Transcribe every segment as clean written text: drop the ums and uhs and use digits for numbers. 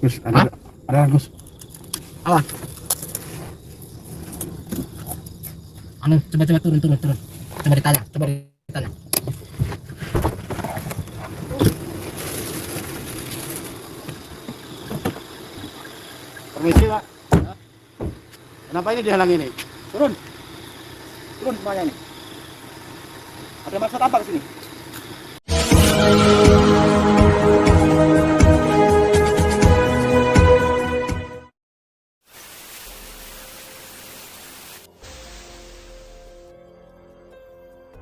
Gus, Hah? ada Gus. Awas. Anu, coba turun. Coba ditanya. Permisi, Pak. Kenapa ini dihalangi ini? Turun. Turun semuanya ini. Ada maksud apa ke sini?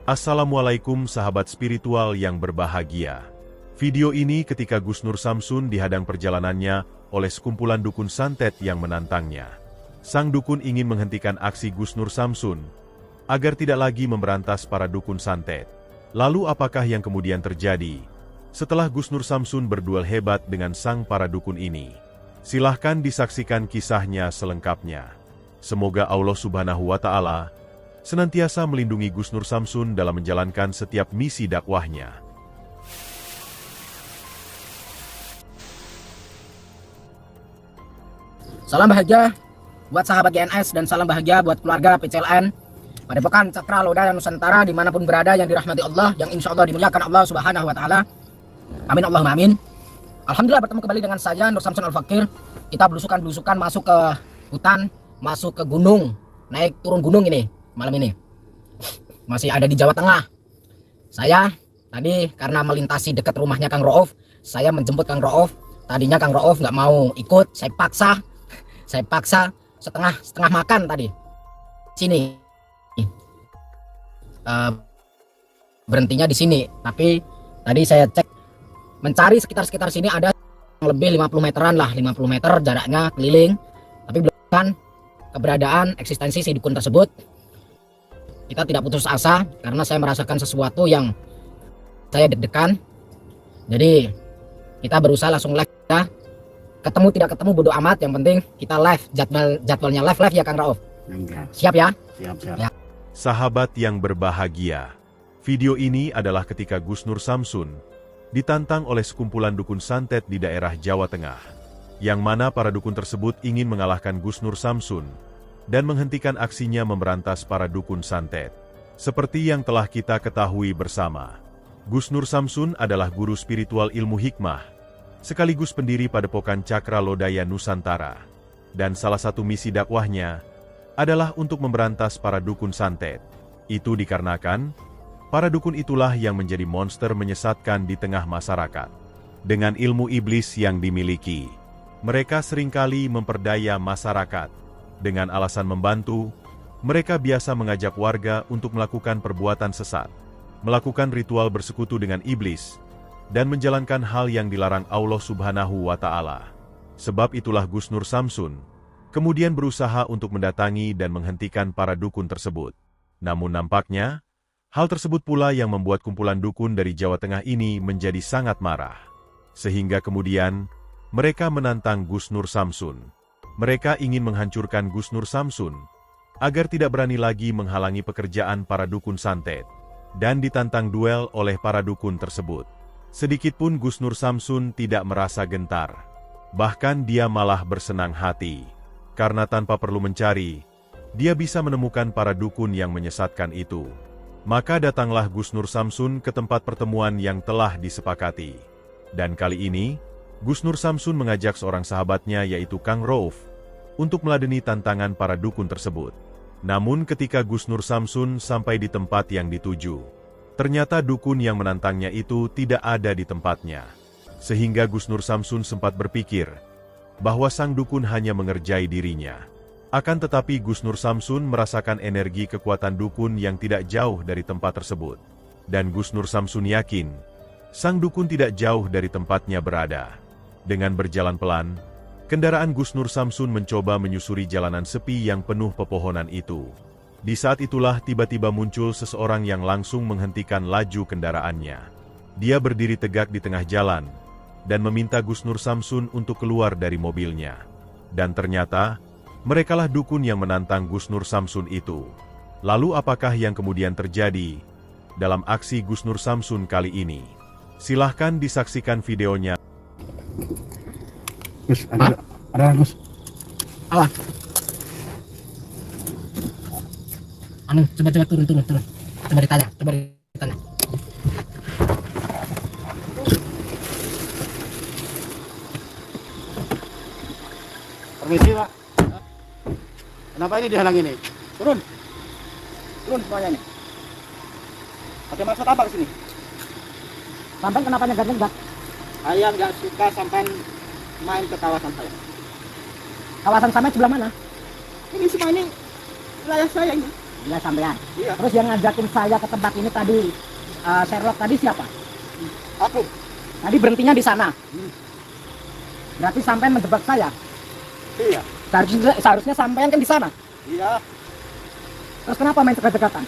Assalamualaikum sahabat spiritual yang berbahagia. Video ini ketika Gus Nur Samsun dihadang perjalanannya oleh sekumpulan dukun santet yang menantangnya. Sang dukun ingin menghentikan aksi Gus Nur Samsun agar tidak lagi memberantas para dukun santet. Lalu apakah yang kemudian terjadi setelah Gus Nur Samsun berduel hebat dengan sang para dukun ini? Silahkan disaksikan kisahnya selengkapnya. Semoga Allah Subhanahu wa Ta'ala senantiasa melindungi Gus Nur Samsun dalam menjalankan setiap misi dakwahnya. Salam bahagia buat sahabat GNS dan salam bahagia buat keluarga PCLN Padepokan Cakra Lodaya Nusantara dimanapun berada yang dirahmati Allah, yang insya Allah dimuliakan Allah Subhanahu wa Ta'ala. Amin Allahumma amin. Alhamdulillah bertemu kembali dengan saya Nur Samsun Al-Fakir. Kita belusukan masuk ke hutan, masuk ke gunung, naik turun gunung ini malam ini. Masih ada di Jawa Tengah. Saya tadi karena melintasi dekat rumahnya Kang Ro'of, saya menjemput Kang Ro'of. Tadinya Kang Ro'of nggak mau ikut, saya paksa setengah makan tadi. Sini. Berhentinya di sini. Tapi tadi saya cek mencari sekitar sini ada lebih 50 meteran lah, 50 meter jaraknya keliling. Tapi belum keberadaan eksistensi si dukun tersebut. Kita tidak putus asa karena saya merasakan sesuatu yang saya deg-degan. Jadi kita berusaha langsung live ya. Ketemu tidak ketemu bodo amat, yang penting kita live, jadwalnya live ya Kang Rauf. Siap ya? Siap. Ya. Sahabat yang berbahagia, video ini adalah ketika Gus Nur Samsun ditantang oleh sekumpulan dukun santet di daerah Jawa Tengah, yang mana para dukun tersebut ingin mengalahkan Gus Nur Samsun dan menghentikan aksinya memberantas para dukun santet. Seperti yang telah kita ketahui bersama, Gus Nur Samsun adalah guru spiritual ilmu hikmah, sekaligus pendiri Padepokan Cakra Lodaya Nusantara, dan salah satu misi dakwahnya adalah untuk memberantas para dukun santet. Itu dikarenakan para dukun itulah yang menjadi monster menyesatkan di tengah masyarakat. Dengan ilmu iblis yang dimiliki, mereka seringkali memperdaya masyarakat. Dengan alasan membantu, mereka biasa mengajak warga untuk melakukan perbuatan sesat, melakukan ritual bersekutu dengan iblis, dan menjalankan hal yang dilarang Allah Subhanahu wa Ta'ala. Sebab itulah Gus Nur Samsun kemudian berusaha untuk mendatangi dan menghentikan para dukun tersebut. Namun nampaknya, hal tersebut pula yang membuat kumpulan dukun dari Jawa Tengah ini menjadi sangat marah. Sehingga kemudian, mereka menantang Gus Nur Samsun. Mereka ingin menghancurkan Gus Nur Samsun agar tidak berani lagi menghalangi pekerjaan para dukun santet dan ditantang duel oleh para dukun tersebut. Sedikitpun Gus Nur Samsun tidak merasa gentar. Bahkan dia malah bersenang hati. Karena tanpa perlu mencari, dia bisa menemukan para dukun yang menyesatkan itu. Maka datanglah Gus Nur Samsun ke tempat pertemuan yang telah disepakati. Dan kali ini, Gus Nur Samsun mengajak seorang sahabatnya yaitu Kang Ro'of untuk meladeni tantangan para dukun tersebut. Namun ketika Gus Nur Samsun sampai di tempat yang dituju, ternyata dukun yang menantangnya itu tidak ada di tempatnya. Sehingga Gus Nur Samsun sempat berpikir bahwa sang dukun hanya mengerjai dirinya. Akan tetapi Gus Nur Samsun merasakan energi kekuatan dukun yang tidak jauh dari tempat tersebut. Dan Gus Nur Samsun yakin, sang dukun tidak jauh dari tempatnya berada. Dengan berjalan pelan, kendaraan Gus Nur Samsun mencoba menyusuri jalanan sepi yang penuh pepohonan itu. Di saat itulah tiba-tiba muncul seseorang yang langsung menghentikan laju kendaraannya. Dia berdiri tegak di tengah jalan, dan meminta Gus Nur Samsun untuk keluar dari mobilnya. Dan ternyata, merekalah dukun yang menantang Gus Nur Samsun itu. Lalu apakah yang kemudian terjadi dalam aksi Gus Nur Samsun kali ini? Silahkan disaksikan videonya. Gus, ada Gus. Awas. Anu, coba turun. Coba ditanya. Permisi, Pak. Kenapa ini dihalang ini? Turun semuanya ini. Ada maksud apa ke sini? Sampai kenapa nyegat? Saya nggak suka sampai main ke kawasan saya. Kawasan sampai sebelah mana? Ini semua ini wilayah saya ini. Ya sampean. Iya. Terus yang ngajakin saya ke tempat ini tadi, Sherlock tadi siapa? Aku. Tadi berhentinya di sana. Berarti sampean menjebak saya. Iya. Seharusnya sampean kan di sana. Iya. Terus kenapa main cekat-cekatan?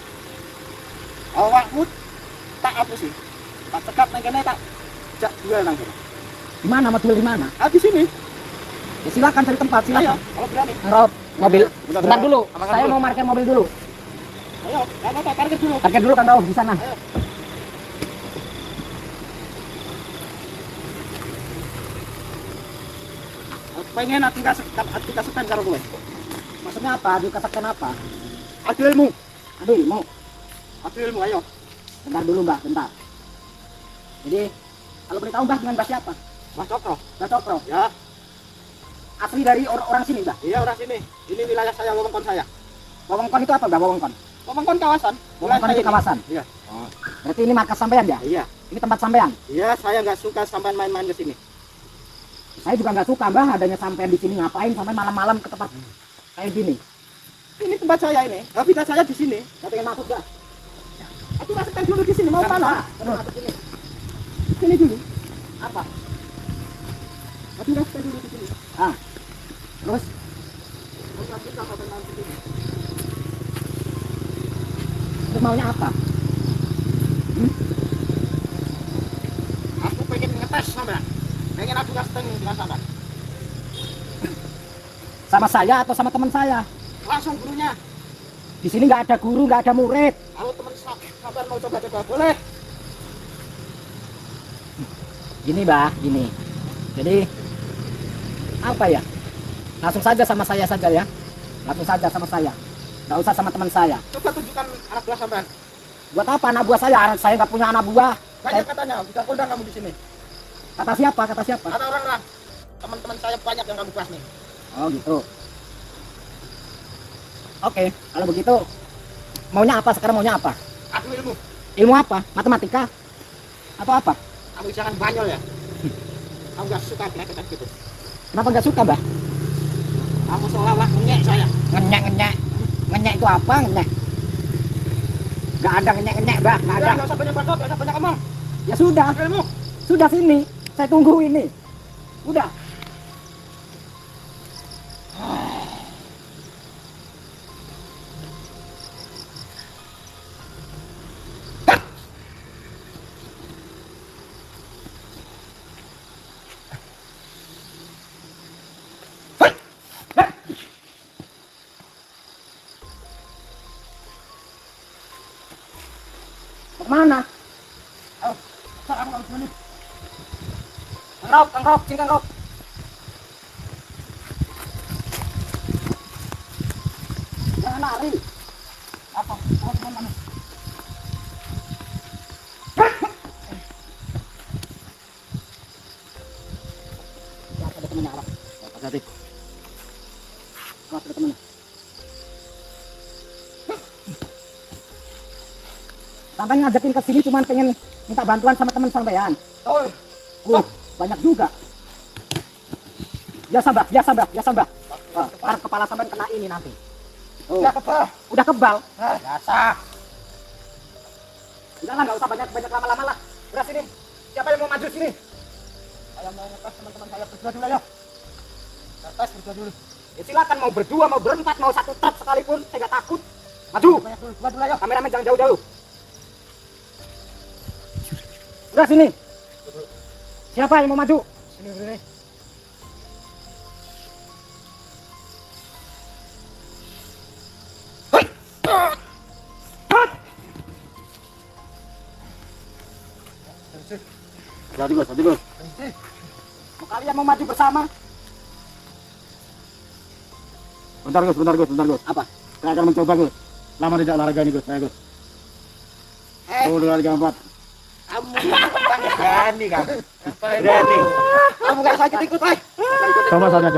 Awakmu tak apa sih? Tak cekap nang kene tak jak duel nang kene. Di mana? Mau duel di mana? Di sini. Ya, silakan cari tempat, Ayo, silakan. kalau berani. Rob, mobil. Bentar, Bentar dulu. amankan Saya dulu. mau parkir mobil dulu. Ayo, karena tak parkir dulu. Parkir dulu kan Rob di sana. Ayo. Pengen kita sepen karo kowe. Maksudnya apa? Dikatakan apa? Adu ilmu. Aduh, mau. Adu ilmu, ayo. Bentar dulu Mbak, bentar. Jadi, kalau boleh tahu Mbak dengan Mbak siapa? Mas Cokro. Mbak Cokro. Ya, Asli dari orang sini Mbak. iya orang sini. Ini wilayah saya, wewengkon saya. Wewengkon itu apa Mbak? Wewengkon. Wewengkon kawasan. Wewengkon itu kawasan. Iya. Oh. Berarti ini markas sampean ya? Iya. Ini tempat sampean. Iya, saya nggak suka sampai main-main ke sini. Saya juga nggak suka Mbak adanya sampean di sini ngapain sampai malam-malam ke tempat kayak gini. Ini tempat saya ini. Habitat saya di sini. Saya pengen masuk Mbak. Aku masukkan dulu di sini. Mau mana? Terus masuk sini. Sini dulu. Apa? Aku masukkan dulu di sini. Ah. Terus Aku nggak suka sampai main ke sini. terus maunya apa? Aku pengen ngetes sampean. Pengen aku gas dengan sampean. Sama saya atau sama teman saya? Langsung gurunya. Di sini nggak ada guru, nggak ada murid. Kalau teman sampean mau coba-coba boleh. Gini Mbak, gini. Jadi apa ya? Langsung saja sama saya saja ya. Langsung saja sama saya. Nggak usah sama teman saya. Coba tunjukkan anak buah sampean. Buat apa anak buah saya? Saya nggak punya anak buah. Banyak katanya, bisa kondang kamu di sini. Kata siapa? Kata siapa? Kata orang-orang. Teman-teman saya banyak yang kamu bahas nih. Oh gitu. Oke, kalau begitu maunya apa sekarang? Maunya apa? Aku ilmu. Ilmu apa? Matematika? Atau apa? Kamu jangan banyol ya. Kamu nggak suka belajar gitu. Kenapa nggak suka Mbak? Kamu seolah-olah ngenyek saya. Ngenyek itu apa? Ngenyek? Nggak ada ngenyek Mbak, nggak ada. Nggak usah banyak bacot, nggak usah banyak omong. Ya sudah, Aku ilmu. sudah sini. Saya tunggu ini. Udah. Mau kemana? Ayo, sekarang harus sini. Kang Rob, sini Kang Rob. Jangan lari. Apa? Mana? Ya, ada temennya Arab. Hati-hati. Awas, ada temennya. Sampai ngajakin ke sini cuma pengen minta bantuan sama teman sampean. Oh, Banyak juga. Biasa Mbak. Kepala sampean kena ini nanti. udah kebal. Udah kebal. Biasa. Udah lah, nggak usah banyak lama-lama lah. Udah sini. Siapa yang mau maju sini? Saya mau ngetes teman-teman saya berdua dulu ya. Ngetes berdua dulu. Ya silakan mau berdua, mau berempat, mau satu truk sekalipun, saya nggak takut. Maju. Banyak dulu, berdua dulu ya. Kameramen jangan jauh-jauh. Udah sini. Siapa yang mau maju? Sini. Jadi bos. Kalian mau maju bersama? Bentar Gus. Apa? Saya akan mencoba Gus. Lama tidak olahraga ini Gus, saya Gus. 1, 2, 3, 4. Kamu berani kamu. Berani. Kamu gak sakit ikut, Pak. Coba saja.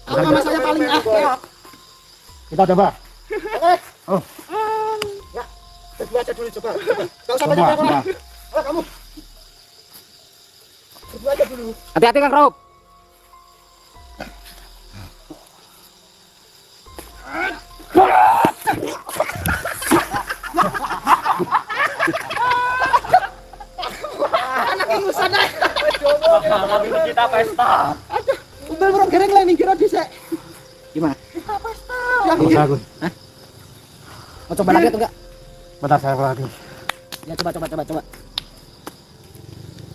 Kamu sama saya paling keok. Kita coba. Oh, Ya, berdua aja dulu coba. Gak usah coba. banyak-banyak. Oh, kamu. Berdua aja dulu. Hati-hati Kang Rob. Anak yang usah dah. Kita pesta. Udah orang gereng lah nih kira bisa. Gimana? Kita pesta. Bagus. Mau coba lagi atau enggak? Bentar saya lagi. Ya coba.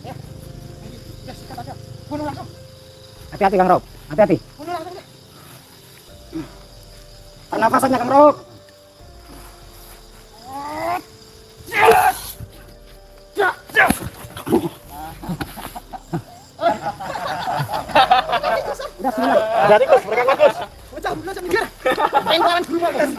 Ya. Ya sikat aja. Bunuh langsung. Hati-hati Kang Rob. Hati-hati. Bunuh langsung deh. Pernafasannya Kang Rob. Udah semua. Jadi Gus, mereka Gus. Bocah mikir. Pengkolan dulu Mas.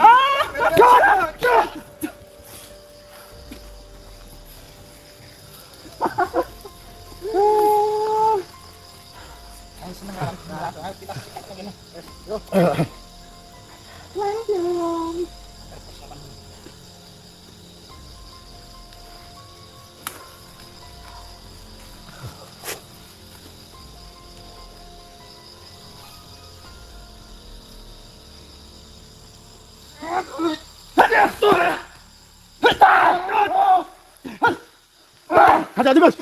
Hati-hati Gus.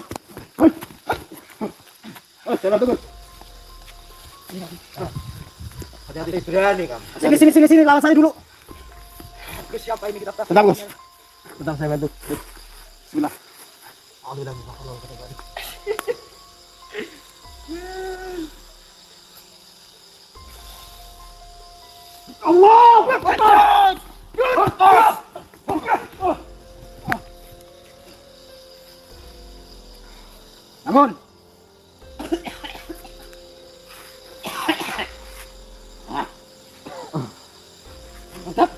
Jalan tuh Gus. Hati-hati. Berani kamu. Sini, lawan saya dulu. Gus siapa ini kita tes? Bentar Gus. Bentar saya bantu. Bismillah. Allahu Akbar. Bangun. Mantap.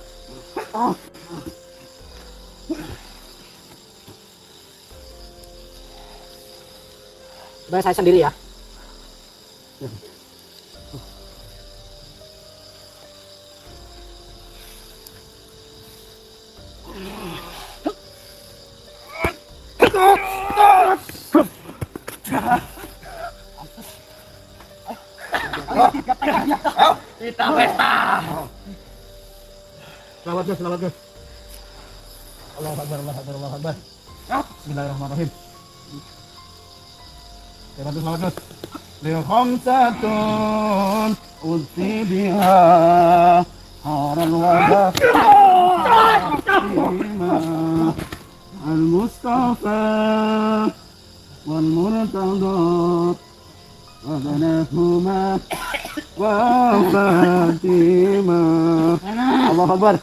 Coba saya sendiri ya. Kita pesta. Selamat Gus. Allahu Akbar. Bismillahirrahmanirrahim. Selamat Gus. Lil khamsatun uti biha haral wada al mustafa wal murtadat wa banahuma wa fatima. Allahu Akbar.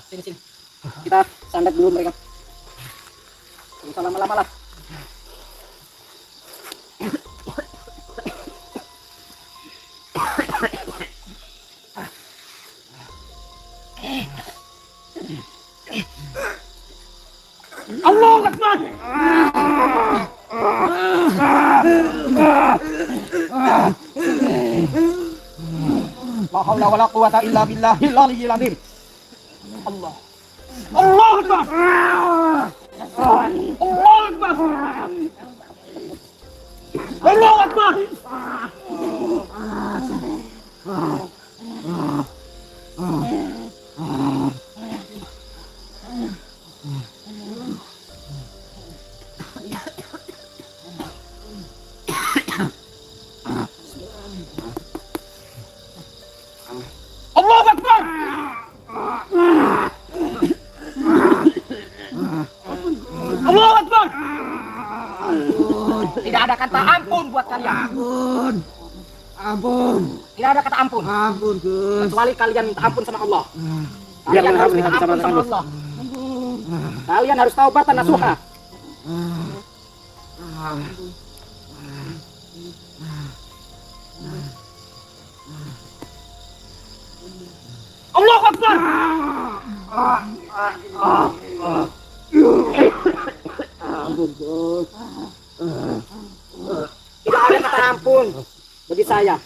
Sini. Kita sandat dulu mereka. Gak usah lama-lama lah. Allahu Akbar. La haula wala quwata illa billahil aliyyil azim. Allah. Allahu Akbar. Allahu Akbar. Allahu Akbar. Allahu Akbar. Allahu Akbar. Tidak ada kata ampun buat kalian. Ampun. Tidak ada kata ampun. Ampun, Gus. Kecuali kalian minta ampun sama Allah. Biar Kalian harus minta bisa ampun sama Allah. Kalian harus taubat dan nasuha. Allah Akbar. Tidak ada kata ampun bagi saya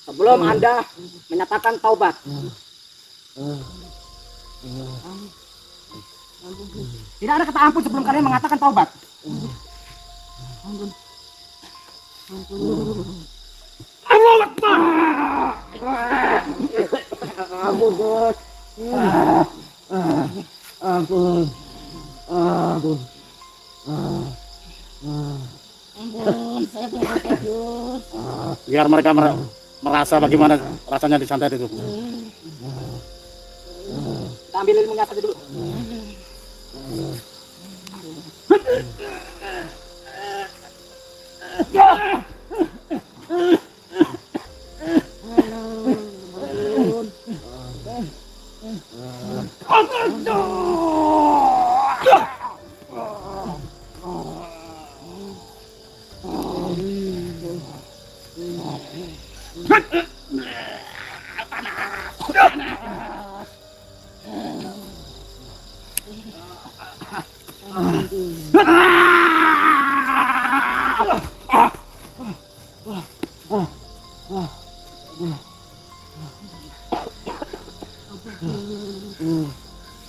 sebelum Anda menyatakan taubat. Tidak ada kata ampun sebelum kalian mengatakan taubat. Allah Akbar. Ampun, Gus. Ampun. Ampun. Ampun, saya punya Gus. Biar mereka merasa bagaimana rasanya disantet itu. Kita ambil ilmunya saja dulu.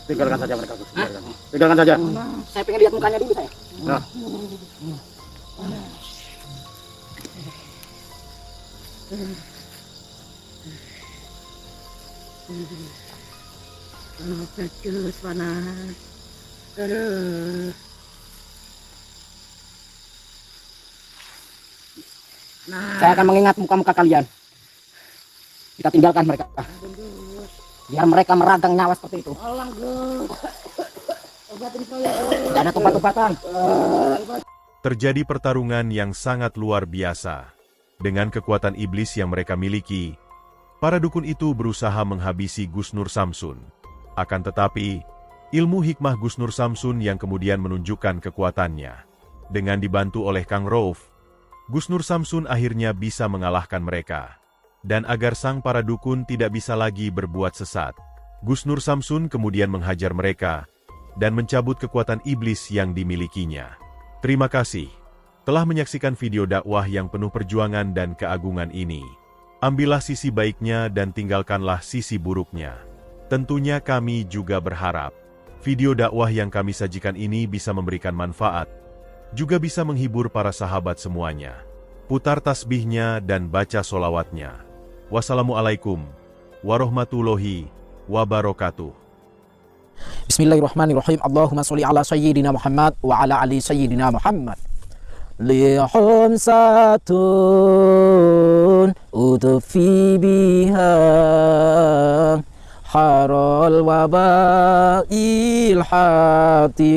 Tinggalkan saja mereka, Gus. Tinggalkan saja. Saya pengen lihat mukanya dulu saya. Nah. Gus panas. Aduh. Nah, Saya akan mengingat muka-muka kalian. Kita tinggalkan mereka. Biar mereka meragang nyawa seperti itu. tolong Gus. Obatin saya, Gus. Tidak ada tempat-tempatan. Terjadi pertarungan yang sangat luar biasa. Dengan kekuatan iblis yang mereka miliki, para dukun itu berusaha menghabisi Gus Nur Samsun. Akan tetapi, ilmu hikmah Gus Nur Samsun yang kemudian menunjukkan kekuatannya. Dengan dibantu oleh Kang Rauf, Gus Nur Samsun akhirnya bisa mengalahkan mereka. Dan agar sang para dukun tidak bisa lagi berbuat sesat, Gus Nur Samsun kemudian menghajar mereka dan mencabut kekuatan iblis yang dimilikinya. Terima kasih telah menyaksikan video dakwah yang penuh perjuangan dan keagungan ini. Ambillah sisi baiknya dan tinggalkanlah sisi buruknya. Tentunya kami juga berharap video dakwah yang kami sajikan ini bisa memberikan manfaat, juga bisa menghibur para sahabat semuanya. Putar tasbihnya dan baca solawatnya. Wassalamualaikum warahmatullahi wabarakatuh. Bismillahirrahmanirrahim. Allahumma sholli ala sayyidina Muhammad wa ala ali sayyidina Muhammad. Lihum satun udfi biha harul wabail hatimah.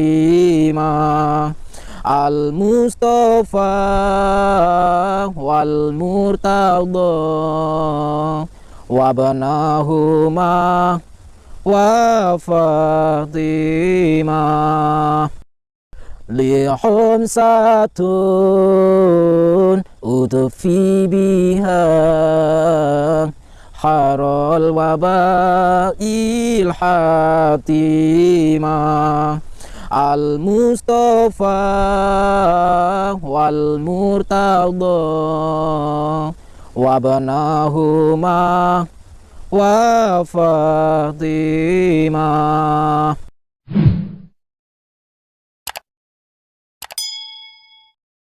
Al-Mustafa wal-Murtada wabnahuma wa Fatimah. Lihum satun udfi biha harul wabail hatimah. Al-Mustafa wal-Murtada wabnahuma wa Fatimah.